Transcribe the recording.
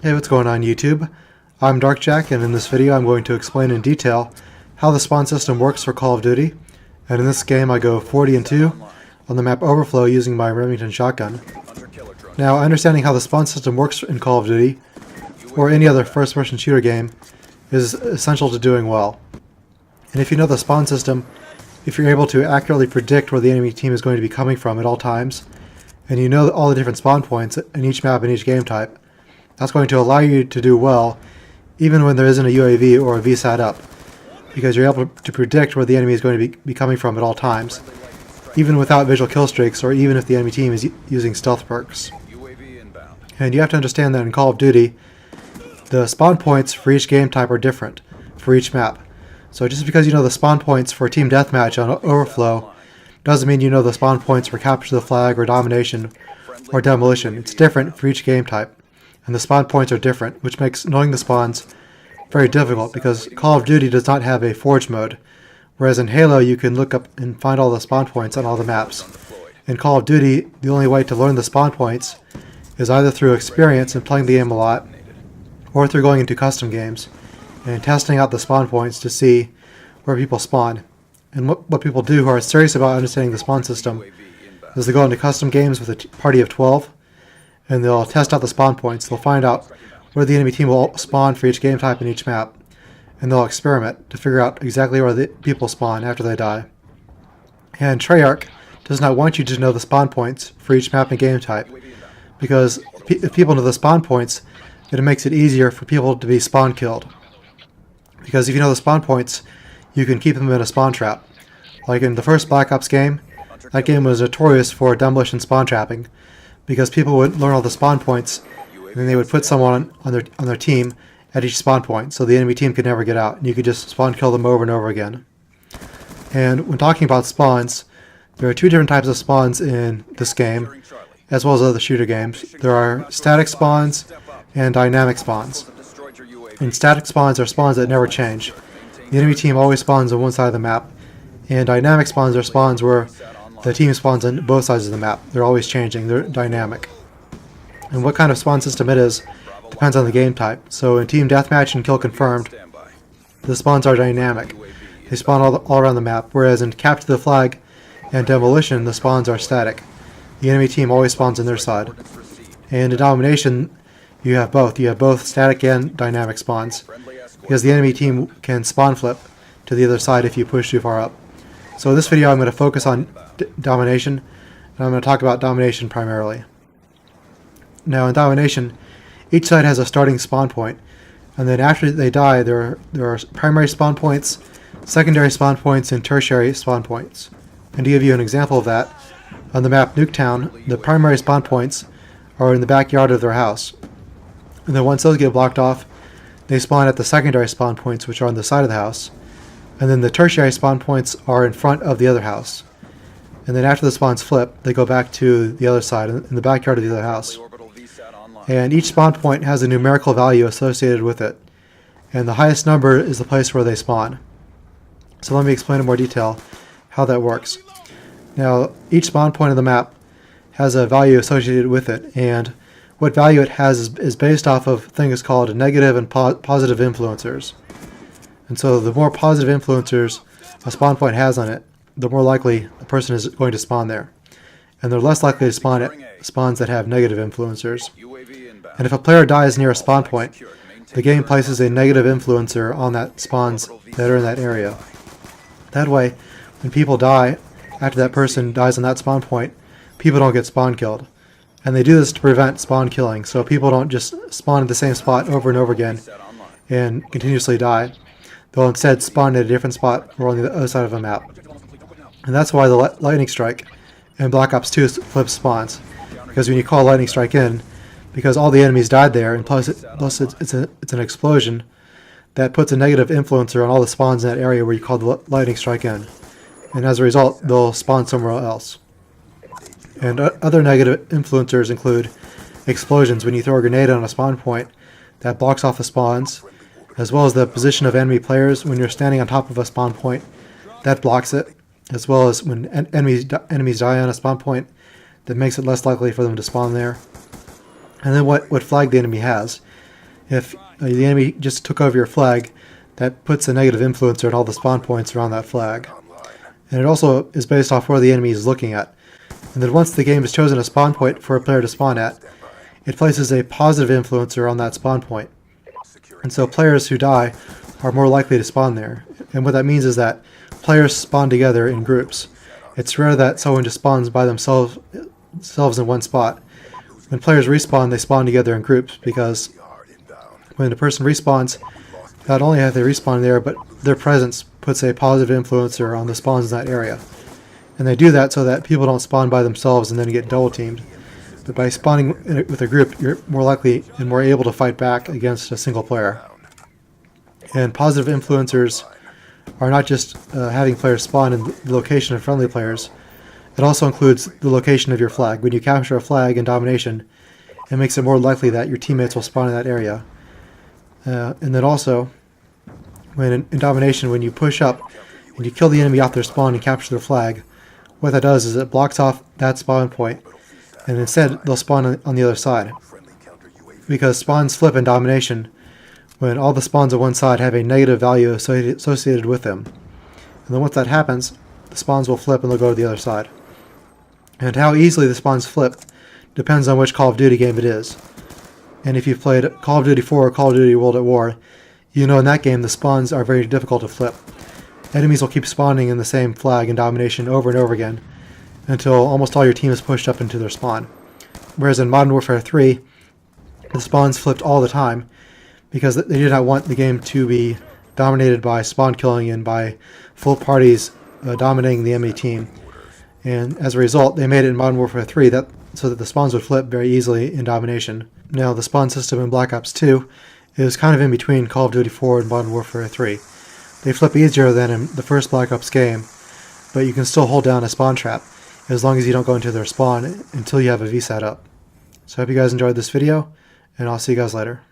Hey, what's going on YouTube? I'm Darkjack, and in this video I'm going to explain in detail how the spawn system works for Call of Duty. And in this game I go 40-2 on the map Overflow using my Remington shotgun. Now, understanding how the spawn system works in Call of Duty, or any other first-person shooter game, is essential to doing well. And if you know the spawn system, if you're able to accurately predict where the enemy team is going to be coming from at all times, and you know all the different spawn points in each map and each game type, that's going to allow you to do well even when there isn't a UAV or a VSAT up, because you're able to predict where the enemy is going to be coming from at all times, even without visual kill streaks or even if the enemy team is using stealth perks. And you have to understand that in Call of Duty, the spawn points for each game type are different for each map. So just because you know the spawn points for Team Deathmatch on Overflow doesn't mean you know the spawn points for Capture the Flag or Domination or Demolition. It's different for each game type. And the spawn points are different, which makes knowing the spawns very difficult because Call of Duty does not have a forge mode, whereas in Halo you can look up and find all the spawn points on all the maps. In Call of Duty, the only way to learn the spawn points is either through experience and playing the game a lot, or through going into custom games and testing out the spawn points to see where people spawn. And what people do who are serious about understanding the spawn system is they go into custom games with a party of 12, and they'll test out the spawn points. They'll find out where the enemy team will spawn for each game type in each map, and they'll experiment to figure out exactly where the people spawn after they die. And Treyarch does not want you to know the spawn points for each map and game type, because if people know the spawn points, it makes it easier for people to be spawn killed. Because if you know the spawn points, you can keep them in a spawn trap. Like in the first Black Ops game, that game was notorious for demolition spawn trapping, because people would learn all the spawn points, and then they would put someone on their team at each spawn point, so the enemy team could never get out, and you could just spawn kill them over and over again. And when talking about spawns, there are two different types of spawns in this game, as well as other shooter games. There are static spawns and dynamic spawns. And static spawns are spawns that never change. The enemy team always spawns on one side of the map, and dynamic spawns are spawns where the team spawns on both sides of the map. They're always changing. They're dynamic. And what kind of spawn system it is depends on the game type. So in Team Deathmatch and Kill Confirmed, the spawns are dynamic. They spawn all around the map, whereas in Capture the Flag and Demolition, the spawns are static. The enemy team always spawns on their side. And in Domination, you have both. You have both static and dynamic spawns, because the enemy team can spawn flip to the other side if you push too far up. So in this video I'm going to focus on Domination, and I'm going to talk about Domination primarily. Now in Domination, each side has a starting spawn point, and then after they die there are primary spawn points, secondary spawn points, and tertiary spawn points. And to give you an example of that, on the map Nuketown, the primary spawn points are in the backyard of their house. And then once those get blocked off, they spawn at the secondary spawn points, which are on the side of the house. And then the tertiary spawn points are in front of the other house. And then after the spawns flip, they go back to the other side, in the backyard of the other house. And each spawn point has a numerical value associated with it. And the highest number is the place where they spawn. So let me explain in more detail how that works. Now, each spawn point of the map has a value associated with it, and what value it has is based off of things called negative and positive influencers. And so the more positive influencers a spawn point has on it, the more likely a person is going to spawn there. And they're less likely to spawn at spawns that have negative influencers. And if a player dies near a spawn point, the game places a negative influencer on that spawns that are in that area. That way, when people die, after that person dies on that spawn point, people don't get spawn killed. And they do this to prevent spawn killing, so people don't just spawn at the same spot over and over again and continuously die. They'll instead spawn at a different spot or on the other side of a map. And that's why the lightning strike in Black Ops 2 flips spawns. Because when you call lightning strike in, because all the enemies died there, and plus it's an explosion, that puts a negative influencer on all the spawns in that area where you call the lightning strike in. And as a result, they'll spawn somewhere else. And other negative influencers include explosions. When you throw a grenade on a spawn point, that blocks off the spawns, as well as the position of enemy players. When you're standing on top of a spawn point, that blocks it, as well as when enemies die on a spawn point, that makes it less likely for them to spawn there. And then what flag the enemy has. If the enemy just took over your flag, that puts a negative influencer on all the spawn points around that flag. And it also is based off where the enemy is looking at. And then once the game has chosen a spawn point for a player to spawn at, it places a positive influencer on that spawn point. And so players who die are more likely to spawn there. And what that means is that players spawn together in groups. It's rare that someone just spawns by themselves in one spot. When players respawn, they spawn together in groups, because when a person respawns, not only have they respawned there, but their presence puts a positive influencer on the spawns in that area. And they do that so that people don't spawn by themselves and then get double teamed. But by spawning with a group, you're more likely and more able to fight back against a single player. And positive influencers are not just having players spawn in the location of friendly players. It also includes the location of your flag. When you capture a flag in Domination, it makes it more likely that your teammates will spawn in that area. And then also, when in Domination, when you push up and you kill the enemy off their spawn and capture their flag, what that does is it blocks off that spawn point, and instead they'll spawn on the other side. Because spawns flip in Domination when all the spawns on one side have a negative value associated with them. And then once that happens, the spawns will flip and they'll go to the other side. And how easily the spawns flip depends on which Call of Duty game it is. And if you've played Call of Duty 4 or Call of Duty World at War, you know in that game the spawns are very difficult to flip. Enemies will keep spawning in the same flag in Domination over and over again until almost all your team is pushed up into their spawn. Whereas in Modern Warfare 3, the spawns flipped all the time because they did not want the game to be dominated by spawn killing and by full parties dominating the enemy team. And as a result, they made it in Modern Warfare 3 so that the spawns would flip very easily in Domination. Now, the spawn system in Black Ops 2 is kind of in between Call of Duty 4 and Modern Warfare 3. They flip easier than in the first Black Ops game, but you can still hold down a spawn trap as long as you don't go into their spawn until you have a VSAT up. So I hope you guys enjoyed this video, and I'll see you guys later.